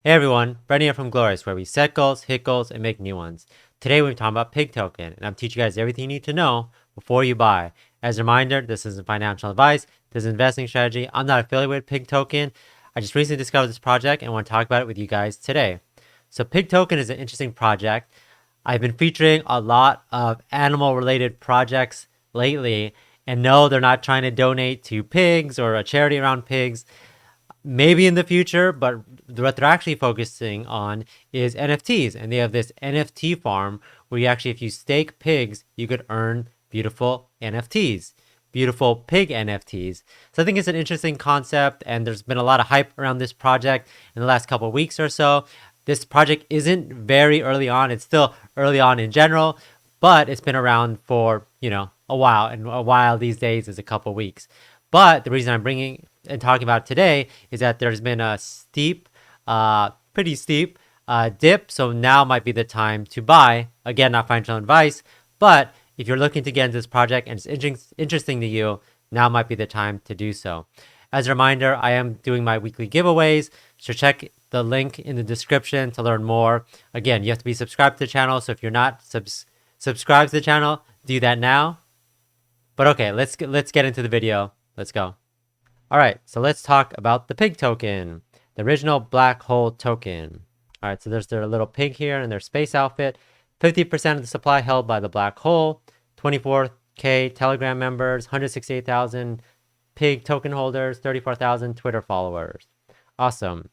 Hey everyone, Brendan here from Goalorious, where we set goals, hit goals, and make new ones. Today we're talking about Pig Token, and I'm teaching you guys everything you need to know before you buy. As a reminder, this isn't financial advice, this is investing strategy. I'm not affiliated with Pig Token. I just recently discovered this project and want to talk about it with you guys today. So Pig Token is an interesting project. I've been featuring a lot of animal-related projects lately, and no, they're not trying to donate to pigs or a charity around pigs. Maybe in the future, but what they're actually focusing on is NFTs. And they have this NFT farm where you actually, if you stake pigs, you could earn beautiful NFTs, beautiful pig NFTs. So I think it's an interesting concept, and there's been a lot of hype around this project in the last couple of weeks or so. This project isn't very early on. It's still early on in general, but it's been around for, a while. And a while these days is a couple of weeks. But the reason I'm bringing and talking about it today is that there's been a pretty steep dip. So now might be the time to buy. Again, not financial advice, but if you're looking to get into this project and it's interesting to you, now might be the time to do so. As a reminder, I am doing my weekly giveaways, so check the link in the description to learn more. Again, you have to be subscribed to the channel, so if you're not subscribed to the channel, do that now. But okay, let's get into the video. Let's go. All right, so let's talk about the pig token, the original black hole token. All right, so there's their little pig here and their space outfit. 50% of the supply held by the black hole, 24K Telegram members, 168,000 pig token holders, 34,000 Twitter followers. Awesome.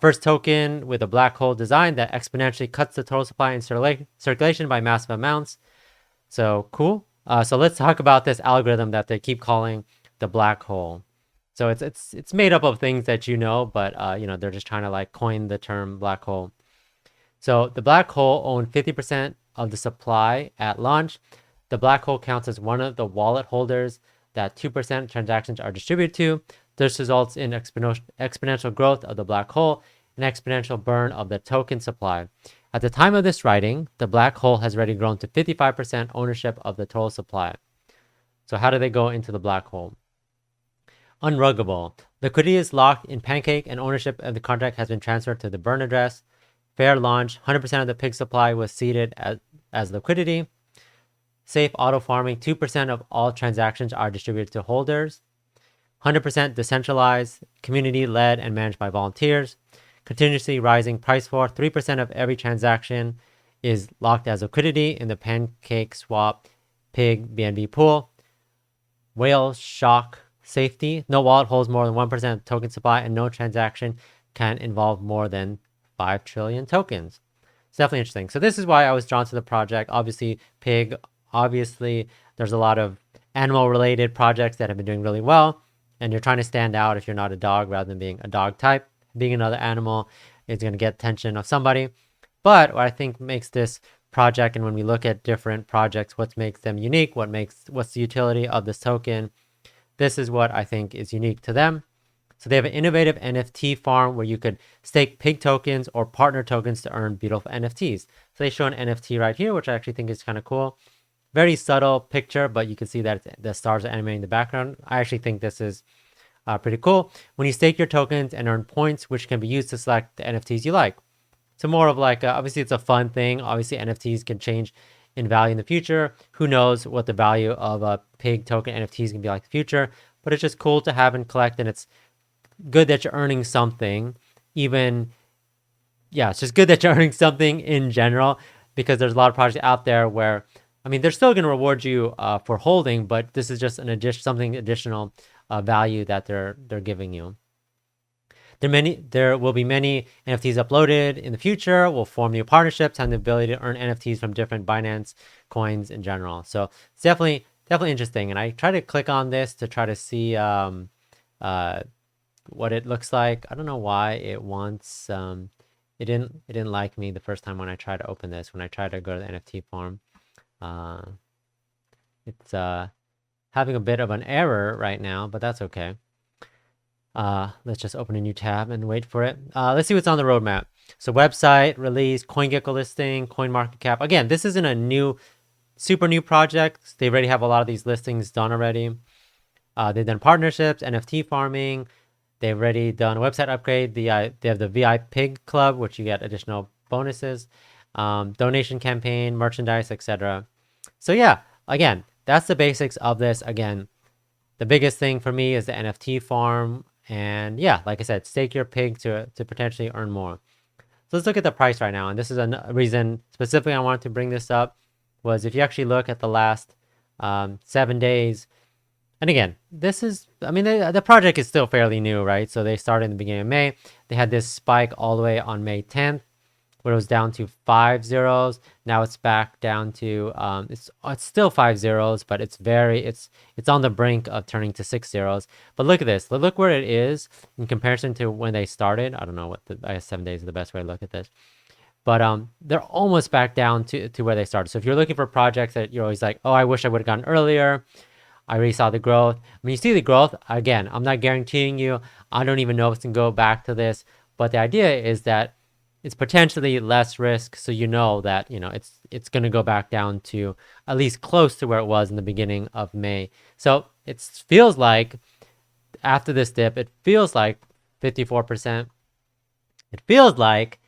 First token with a black hole design that exponentially cuts the total supply in circulation by massive amounts. So cool. So let's talk about this algorithm that they keep calling the black hole. So it's made up of things that but they're just trying to like coin the term black hole. So the black hole owned 50% of the supply at launch. The black hole counts as one of the wallet holders that 2% transactions are distributed to. This results in exponential growth of the black hole and exponential burn of the token supply. At the time of this writing, the black hole has already grown to 55% ownership of the total supply. So how do they go into the black hole? Unruggable. Liquidity is locked in Pancake and ownership of the contract has been transferred to the burn address. Fair launch. 100% of the pig supply was seeded as liquidity. Safe auto farming. 2% of all transactions are distributed to holders. 100% decentralized, community led and managed by volunteers. Continuously rising price floor. 3% of every transaction is locked as liquidity in the Pancake Swap Pig BNB pool. Whale shock safety. No wallet holds more than 1% of token supply and no transaction can involve more than 5 trillion tokens. It's definitely interesting. So this is why I was drawn to the project. Obviously, pig. Obviously, there's a lot of animal-related projects that have been doing really well. And you're trying to stand out if you're not a dog rather than being a dog type. Being another animal is going to get attention of somebody. But what I think makes this project, and when we look at different projects, what makes them unique, what's the utility of this token, this is what I think is unique to them. So they have an innovative NFT farm where you could stake pig tokens or partner tokens to earn beautiful NFTs. So they show an NFT right here, which I actually think is kind of cool. Very subtle picture, but you can see that the stars are animating the background. I actually think this is pretty cool. When you stake your tokens and earn points, which can be used to select the NFTs you like. So more of like, obviously it's a fun thing. Obviously NFTs can change in value in the future. Who knows what the value of a pig token NFTs can be like in the future, but it's just cool to have and collect, and it's good that you're earning something. It's just good that you're earning something in general, because there's a lot of projects out there where, they're still going to reward you for holding, but this is just something additional value that they're giving you. There will be many NFTs uploaded in the future. We'll form new partnerships, have the ability to earn NFTs from different Binance coins in general. So it's definitely interesting. And I try to click on this to try to see what it looks like. I don't know why it wants it didn't like me the first time when I tried to open this. When I tried to go to the NFT farm, it's having a bit of an error right now, but that's okay. Let's just open a new tab and wait for it. Let's see what's on the roadmap. So website, release, CoinGecko listing, CoinMarketCap. Again, this isn't a super new project. They already have a lot of these listings done already. They've done partnerships, NFT farming. They've already done a website upgrade. They have the VI Pig Club, which you get additional bonuses, donation campaign, merchandise, etc. So yeah, again, that's the basics of this. Again, the biggest thing for me is the NFT farm. And yeah, like I said, stake your pig to potentially earn more. So let's look at the price right now. And this is a reason specifically I wanted to bring this up was if you actually look at the last 7 days, and again, this is, I mean, the project is still fairly new, right? So they started in the beginning of May. They had this spike all the way on May 10th, where it was down to 5 zeros. Now it's back down to, it's still 5 zeros, but it's on the brink of turning to 6 zeros. But look at this. Look where it is in comparison to when they started. I don't know I guess 7 days is the best way to look at this. But they're almost back down to where they started. So if you're looking for projects that you're always like, oh, I wish I would have gotten earlier, I already saw the growth. When you see the growth, again, I'm not guaranteeing you. I don't even know if it's going to go back to this. But the idea is that it's potentially less risk. So you know that, it's going to go back down to at least close to where it was in the beginning of May. So it feels like after this dip, it feels like 54%. It feels like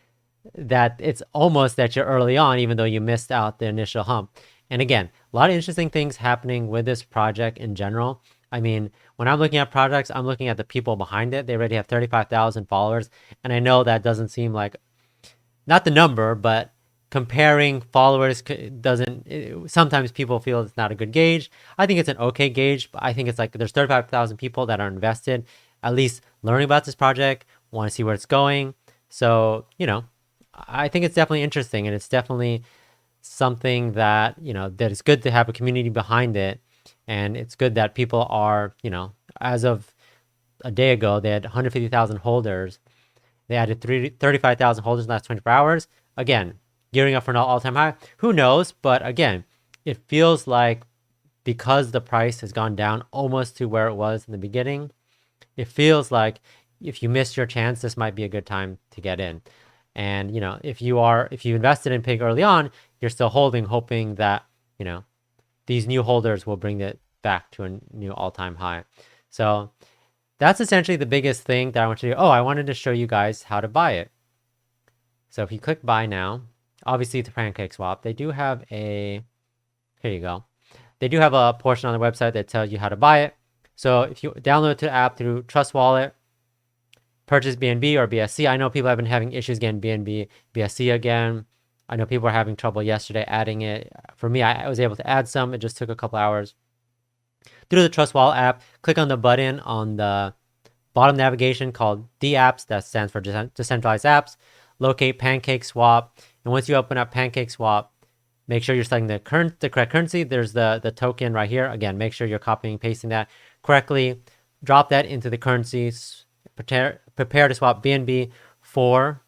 that it's almost that you're early on, even though you missed out the initial hump. And again, a lot of interesting things happening with this project in general. I mean, when I'm looking at projects, I'm looking at the people behind it. They already have 35,000 followers. And I know that doesn't seem like, not the number, but comparing followers sometimes people feel it's not a good gauge. I think it's an okay gauge, but I think it's like there's 35,000 people that are invested, at least learning about this project, want to see where it's going. So, I think it's definitely interesting, and it's definitely something that, that is good to have a community behind it. And it's good that people are, as of a day ago, they had 150,000 holders. They added 35,000 holders in the last 24 hours. Again, gearing up for an all-time high. Who knows? But again, it feels like because the price has gone down almost to where it was in the beginning, it feels like if you missed your chance, this might be a good time to get in. And, if you invested in pig early on, you're still holding, hoping that, these new holders will bring it back to a new all-time high. So that's essentially the biggest thing that I want to do. Oh, I wanted to show you guys how to buy it. So if you click buy now, obviously it's a pancake swap. They do have here you go. They do have a portion on the website that tells you how to buy it. So if you download the app through Trust Wallet, purchase BNB or BSC. I know people have been having issues getting BNB, BSC again. I know people were having trouble yesterday adding it. For me, I was able to add some. It just took a couple hours. Through the Trust Wallet app, click on the button on the bottom navigation called DApps. That stands for Decentralized Apps. Locate Pancake Swap. And once you open up Pancake Swap, make sure you're selecting the correct currency. There's the token right here. Again, make sure you're copying and pasting that correctly. Drop that into the currencies. Prepare to swap BNB for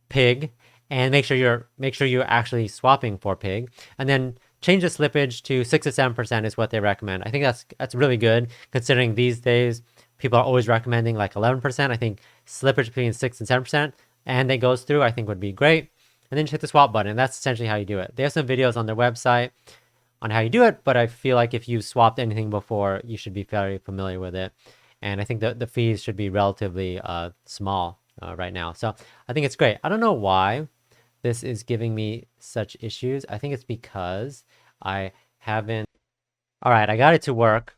pig, and make sure you're actually swapping for pig, and then change the slippage to 6 to 7% is what they recommend. I think that's really good, considering these days people are always recommending like 11%. I think slippage between 6 and 7% and it goes through, I think would be great. And then just hit the swap button. That's essentially how you do it. They have some videos on their website on how you do it, but I feel like if you've swapped anything before, you should be very familiar with it. And I think the fees should be relatively small right now. So I think it's great. I don't know why this is giving me such issues. I think it's because I haven't... All right, I got it to work.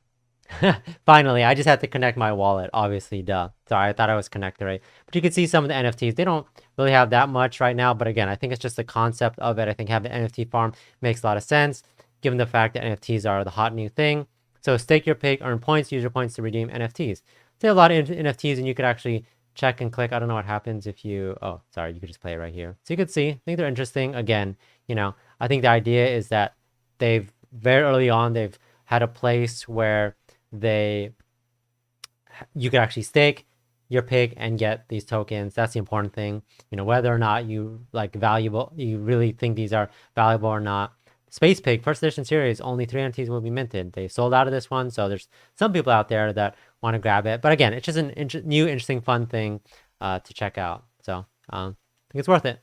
Finally, I just had to connect my wallet, obviously, duh. Sorry, I thought I was connected, right? But you can see some of the NFTs. They don't really have that much right now. But again, I think it's just the concept of it. I think having an NFT farm makes a lot of sense, given the fact that NFTs are the hot new thing. So stake your pig, earn points, use your points to redeem NFTs. They have a lot of NFTs, and you could actually check and click. I don't know what happens if you... Oh, sorry, you could just play it right here. So you could see, I think they're interesting. Again, I think the idea is that very early on, they've had a place where you could actually stake your pig and get these tokens. That's the important thing. Whether or not you you really think these are valuable or not. Space Pig first edition series, only 3 NFTs will be minted. They sold out of this one, so there's some people out there that want to grab it. But again, it's just new, interesting, fun thing to check out. So I think it's worth it.